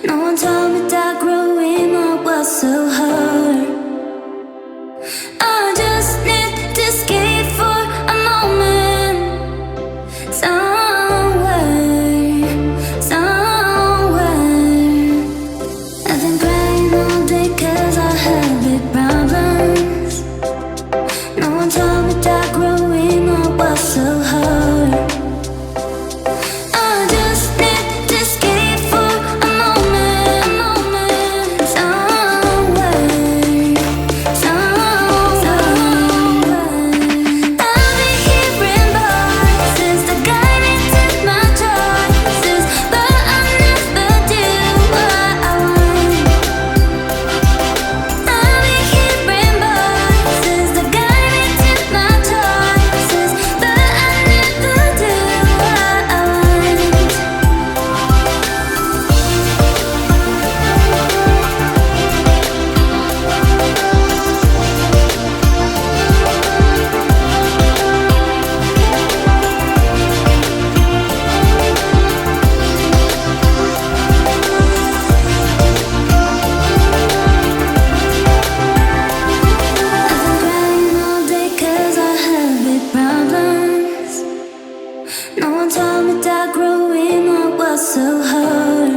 No one told me that growing up was so hard. I just need to escape for a moment. Somewhere, somewhere. I've been crying all day 'cause I have big problems. No one told me that growing up was so hard. I just need to escape for a moment, somewhere, somewhere. I've been hearing voices that guide me to my choices, but I never do what I want. I've been hearing voices that guide me to my choices, but I never do what I want. I've been crying all day 'cause I have big problems. No one told me that growing up was so hard.